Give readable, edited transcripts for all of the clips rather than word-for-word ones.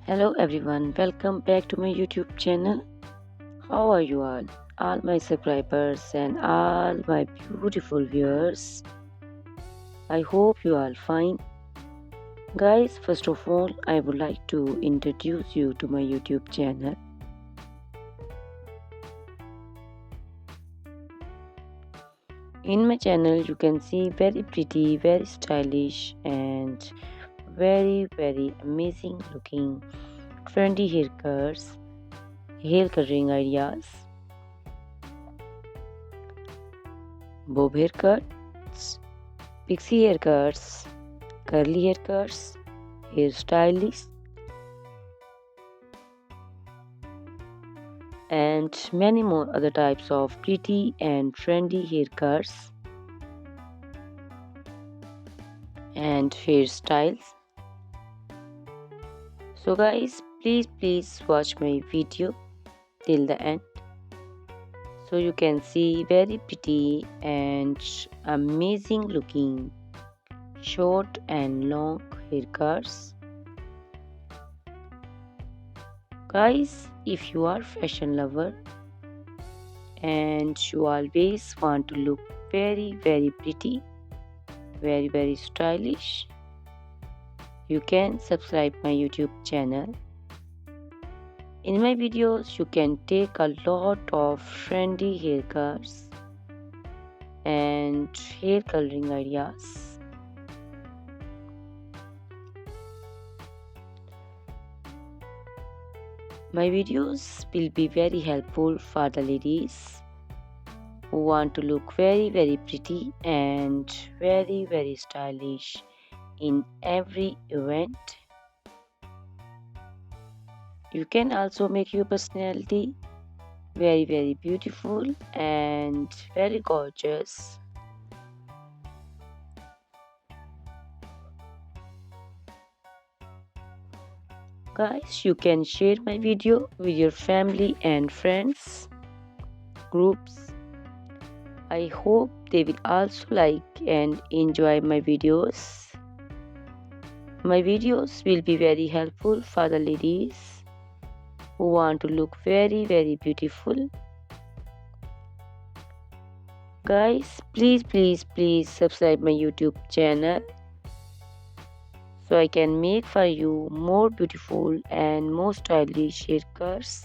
Hello everyone, welcome back to my YouTube channel. How are you all my subscribers and all my beautiful viewers? I hope you are fine. Guys, first of all, I would like to introduce you to my YouTube channel. In my channel, you can see very pretty, very stylish, and very amazing looking trendy haircuts, hair coloring ideas, bob haircuts, pixie haircuts, curly haircuts, hairstyles, and many more other types of pretty and trendy haircuts and hairstyles. So guys, please watch my video till the end so you can see very pretty and amazing looking short and long haircuts. Guys, if you are fashion lover and you always want to look very pretty, very stylish, you can subscribe my YouTube channel. In my videos, you can take a lot of trendy haircuts and hair coloring ideas. My videos will be very helpful for the ladies who want to look very pretty and very stylish in every event. You can also make your personality very beautiful and very gorgeous. Guys, you can share my video with your family and friends groups. I hope they will also like and enjoy my videos. My videos will be very helpful for the ladies who want to look very beautiful. Guys, please subscribe my YouTube channel so I can make for you more beautiful and more stylish haircuts,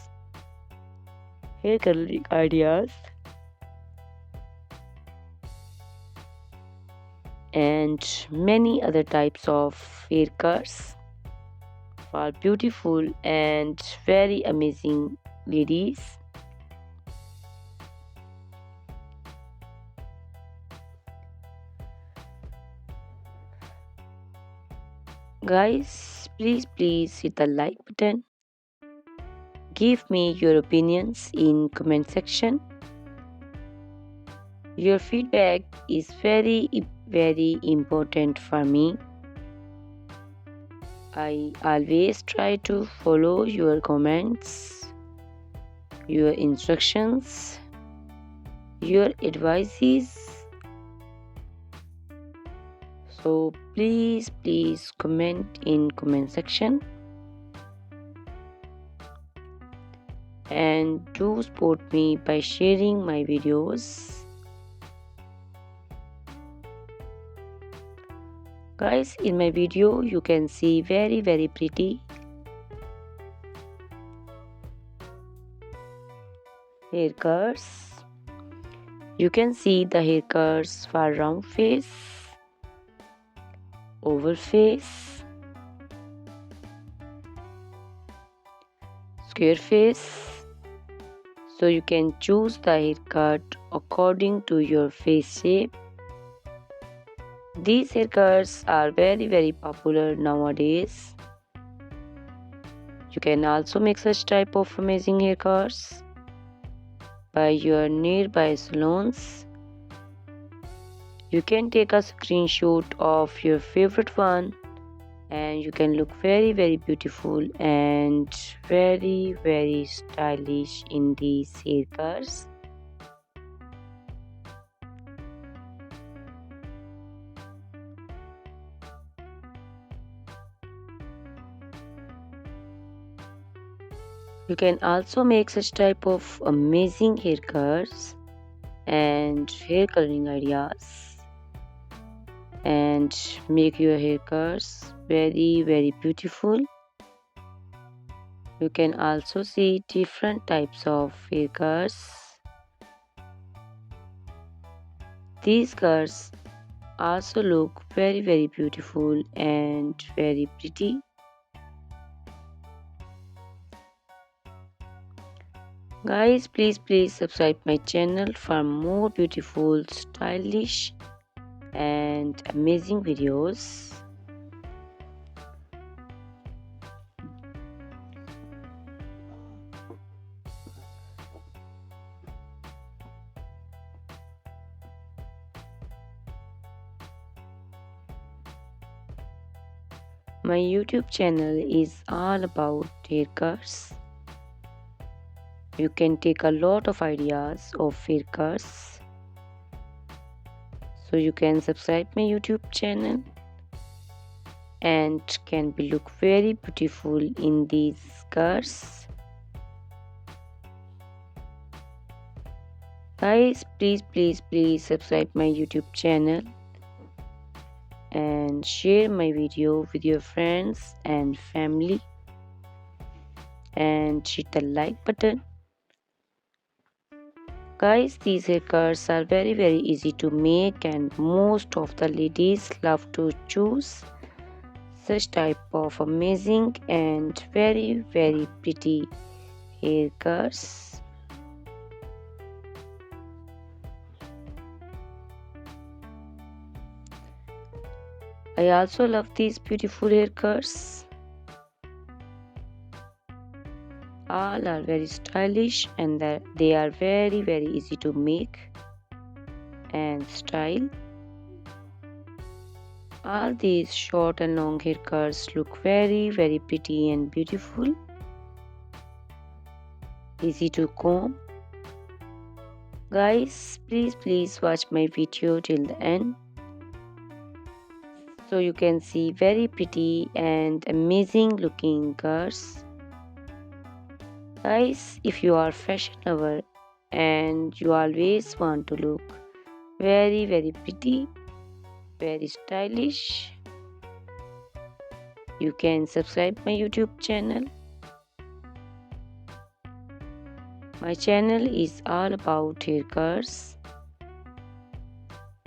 hair coloring ideas, and many other types of haircuts for beautiful and very amazing ladies. Guys, please hit the like button. Give me your opinions in comment section. Your feedback is very important for me. I always try to follow your comments, your instructions, your advices. So please comment in comment section and do support me by sharing my videos. Guys, in my video you can see very pretty haircuts. You can see the haircuts for round face, oval face, square face. So you can choose the haircut according to your face shape. These haircuts are very popular nowadays. You can also make such type of amazing haircuts by your nearby salons. You can take a screenshot of your favorite one and you can look very beautiful and very stylish in these haircuts. You can also make such type of amazing haircuts and hair coloring ideas and make your haircuts very beautiful. You can also see different types of haircuts. These cuts also look very beautiful and very pretty. Guys, please subscribe my channel for more beautiful, stylish and amazing videos. My YouTube channel is all about haircuts. You can take a lot of ideas of haircuts. So you can subscribe my YouTube channel and can be look very beautiful in these cuts. Guys, please subscribe my YouTube channel and share my video with your friends and family and hit the like button. Guys, these haircuts are very easy to make and most of the ladies love to choose such type of amazing and very pretty haircuts. I also love these beautiful haircuts. All are very stylish and they are very easy to make and style. All these short and long haircuts look very pretty and beautiful. Easy to comb. Guys, please watch my video till the end so you can see very pretty and amazing looking girls. Guys, if you are fashion lover and you always want to look very pretty, very stylish, you can subscribe my YouTube channel. My channel is all about haircuts.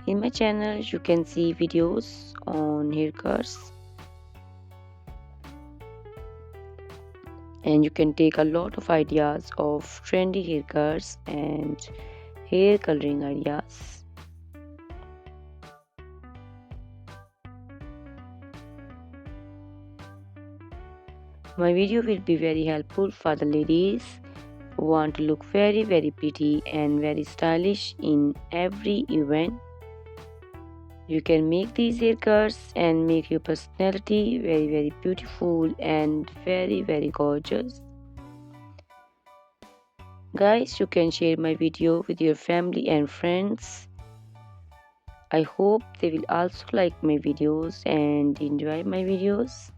In my channel you can see videos on haircuts and you can take a lot of ideas of trendy haircuts and hair coloring ideas. My video will be very helpful for the ladies who want to look very pretty and very stylish in every event. You can make these haircuts and make your personality very beautiful and very gorgeous. Guys, you can share my video with your family and friends. I hope they will also like my videos and enjoy my videos.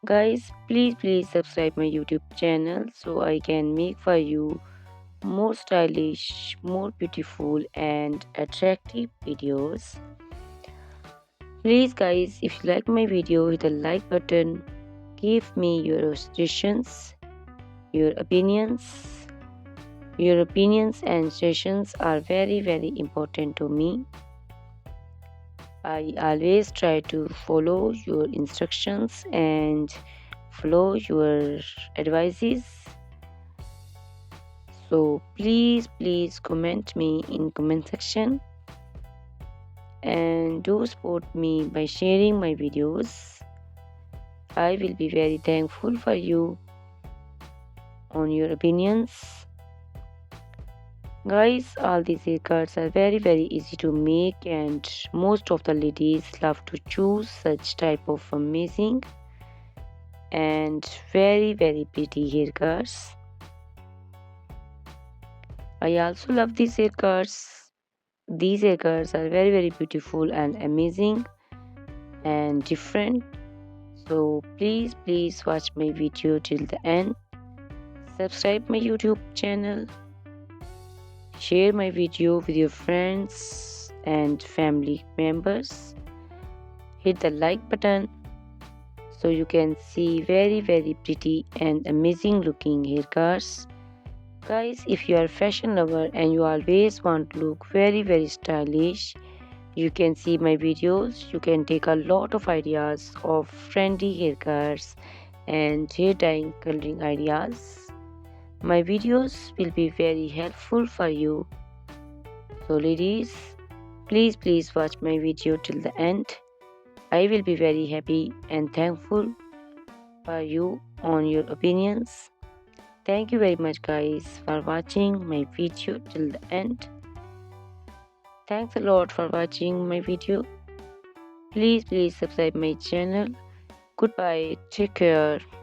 Guys, please subscribe my YouTube channel so I can make for you more stylish, more beautiful and attractive videos. Please guys, if you like my video, hit the like button. Give me your suggestions, your opinions. Your opinions and suggestions are very important to me. I always try to follow your instructions and follow your advices. So please comment me in comment section and do support me by sharing my videos. I will be very thankful for you on your opinions. Guys, all these haircuts are very easy to make and most of the ladies love to choose such type of amazing and very pretty haircuts. I also love these haircuts. These haircuts are very beautiful and amazing and different. So please watch my video till the end subscribe my YouTube channel, share my video with your friends and family members, hit the like button so you can see very pretty and amazing looking haircuts. Guys, if you are a fashion lover and you always want to look very stylish, you can see my videos. You can take a lot of ideas of trendy haircuts and hair dyeing coloring ideas. My videos will be very helpful for you. So ladies, please watch my video till the end. I will be very happy and thankful for you on your opinions. Thank you very much guys for watching my video till the end. Thanks a lot for watching my video. Please subscribe my channel. Goodbye. Take care.